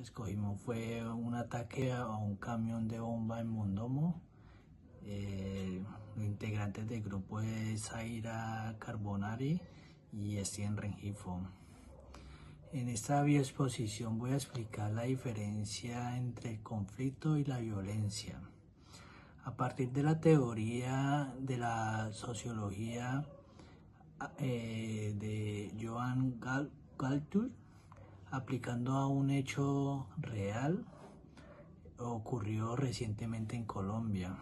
que escogimos fue un ataque a un camión de bomba en Mondomo. Los integrantes del grupo es Zaira Carbonari y Estienne Rengifo. En esta bioexposición voy a explicar la diferencia entre el conflicto y la violencia. A partir de la teoría de la sociología de Johan Galtung, aplicando a un hecho real, ocurrió recientemente en Colombia.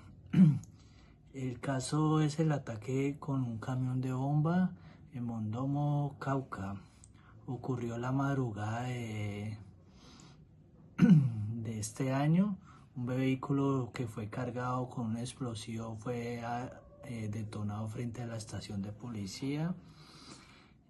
El caso es el ataque con un camión de bomba en Mondomo, Cauca. Ocurrió la madrugada de este año. Un vehículo que fue cargado con un explosivo fue detonado frente a la estación de policía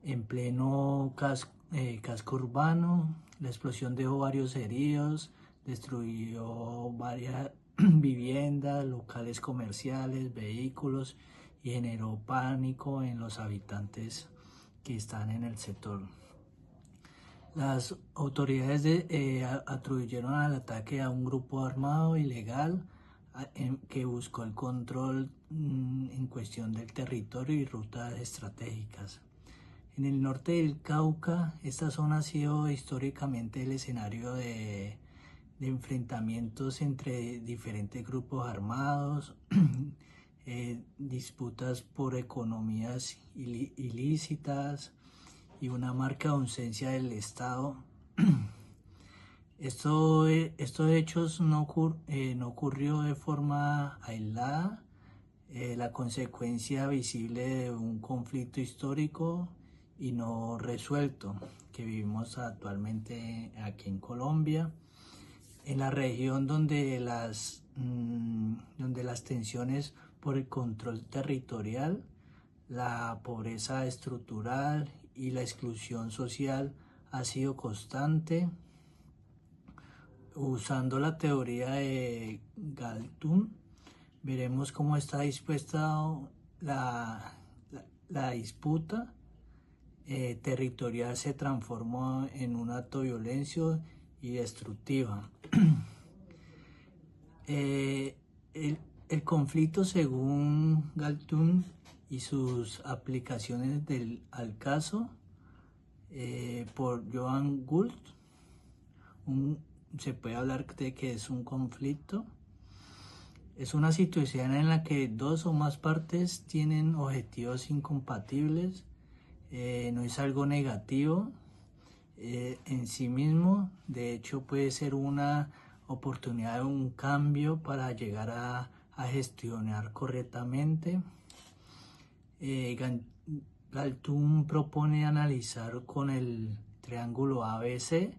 en pleno casco urbano. La explosión dejó varios heridos, destruyó varias viviendas, locales comerciales, vehículos y generó pánico en los habitantes que están en el sector. Las autoridades atribuyeron al ataque a un grupo armado ilegal que buscó el control en cuestión del territorio y rutas estratégicas. En el norte del Cauca, esta zona ha sido históricamente el escenario de enfrentamientos entre diferentes grupos armados, disputas por economías ilícitas y una marca ausencia del Estado. Estos hechos no ocurrió de forma aislada, la consecuencia visible de un conflicto histórico y no resuelto que vivimos actualmente aquí en Colombia, en la región donde las tensiones por el control territorial, la pobreza estructural y la exclusión social ha sido constante. Usando la teoría de Galtung, veremos cómo está dispuesta la disputa territorial se transformó en un acto violento y destructiva. El conflicto, según Galtung y sus aplicaciones al caso, por Johan Galtung, se puede hablar de que es un conflicto. Es una situación en la que dos o más partes tienen objetivos incompatibles. No es algo negativo en sí mismo. De hecho, puede ser una oportunidad de un cambio para llegar a gestionar correctamente. Galtung propone analizar con el triángulo ABC.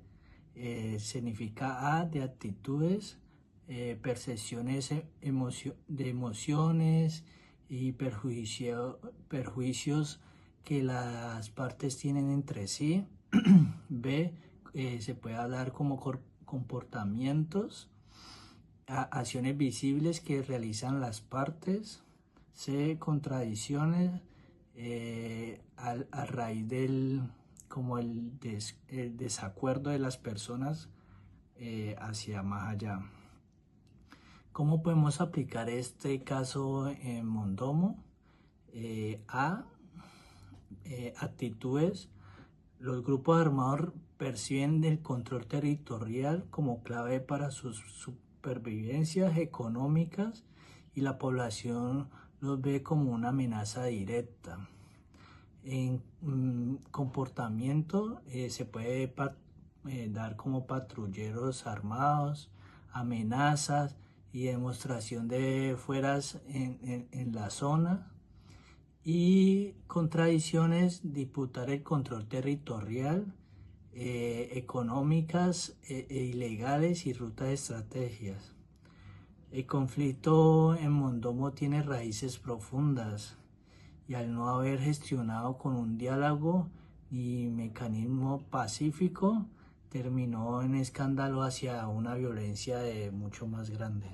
Significa A de actitudes, percepciones de emociones y perjuicios que las partes tienen entre sí. B, se puede hablar como comportamientos, acciones visibles que realizan las partes. C, contradicciones a raíz del el desacuerdo de las personas hacia más allá. ¿Cómo podemos aplicar este caso en Mondomo? Actitudes. Los grupos armados perciben el control territorial como clave para sus supervivencias económicas y la población los ve como una amenaza directa. En comportamiento se puede dar como patrulleros armados, amenazas y demostración de fuerzas en la zona. Y contradicciones, disputar el control territorial, económicas ilegales y rutas de estrategias. El conflicto en Mondomo tiene raíces profundas y al no haber gestionado con un diálogo y mecanismo pacífico, terminó en escándalo hacia una violencia mucho más grande.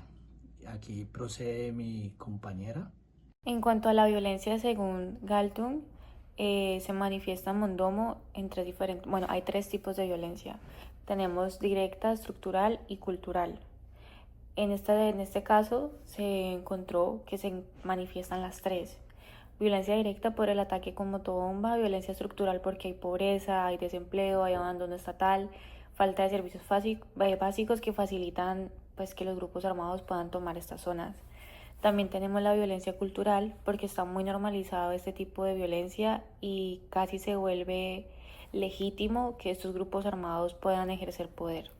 Aquí procede mi compañera. En cuanto a la violencia, según Galtung, se manifiesta en Mondomo entre diferentes, hay tres tipos de violencia. Tenemos directa, estructural y cultural. En este caso se encontró que se manifiestan las tres. Violencia directa por el ataque con motobomba, violencia estructural porque hay pobreza, hay desempleo, hay abandono estatal, falta de servicios básicos que facilitan pues, que los grupos armados puedan tomar estas zonas. También tenemos la violencia cultural porque está muy normalizado este tipo de violencia y casi se vuelve legítimo que estos grupos armados puedan ejercer poder.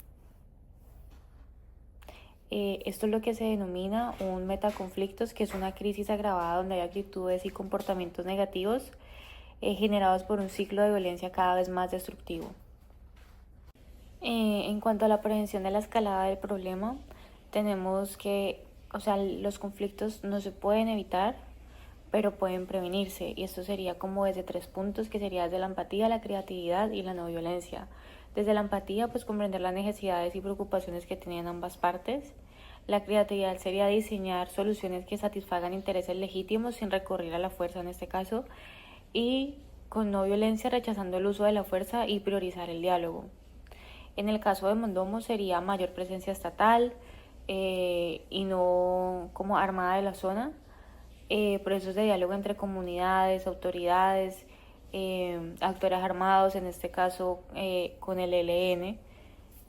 Esto es lo que se denomina un metaconflictos, que es una crisis agravada donde hay actitudes y comportamientos negativos generados por un ciclo de violencia cada vez más destructivo. En cuanto a la prevención de la escalada del problema, tenemos que, los conflictos no se pueden evitar, pero pueden prevenirse, y esto sería como desde 3 puntos, que sería desde la empatía, la creatividad y la no violencia. Desde la empatía, pues comprender las necesidades y preocupaciones que tienen ambas partes. La creatividad sería diseñar soluciones que satisfagan intereses legítimos sin recurrir a la fuerza en este caso, y con no violencia rechazando el uso de la fuerza y priorizar el diálogo. En el caso de Mondomo sería mayor presencia estatal y no como armada de la zona, procesos de diálogo entre comunidades, autoridades, actores armados, en este caso con el ELN,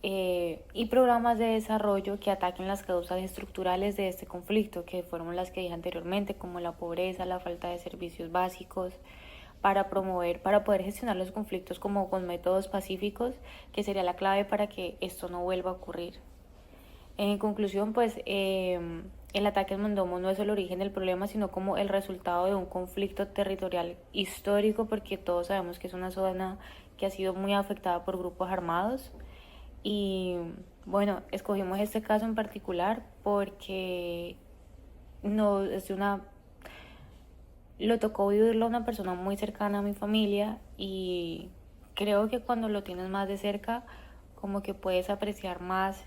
y programas de desarrollo que ataquen las causas estructurales de este conflicto, que fueron las que dije anteriormente, como la pobreza, la falta de servicios básicos, para poder gestionar los conflictos como con métodos pacíficos, que sería la clave para que esto no vuelva a ocurrir. En conclusión, pues el ataque en Mondomo no es el origen del problema, sino como el resultado de un conflicto territorial histórico, porque todos sabemos que es una zona que ha sido muy afectada por grupos armados. Y bueno, escogimos este caso en particular porque no es lo tocó vivirlo a una persona muy cercana a mi familia, y creo que cuando lo tienes más de cerca, como que puedes apreciar más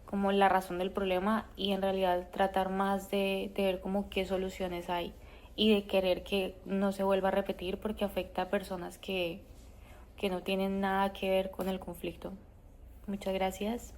como la razón del problema y en realidad tratar más de ver como qué soluciones hay y de querer que no se vuelva a repetir, porque afecta a personas que no tienen nada que ver con el conflicto. Muchas gracias.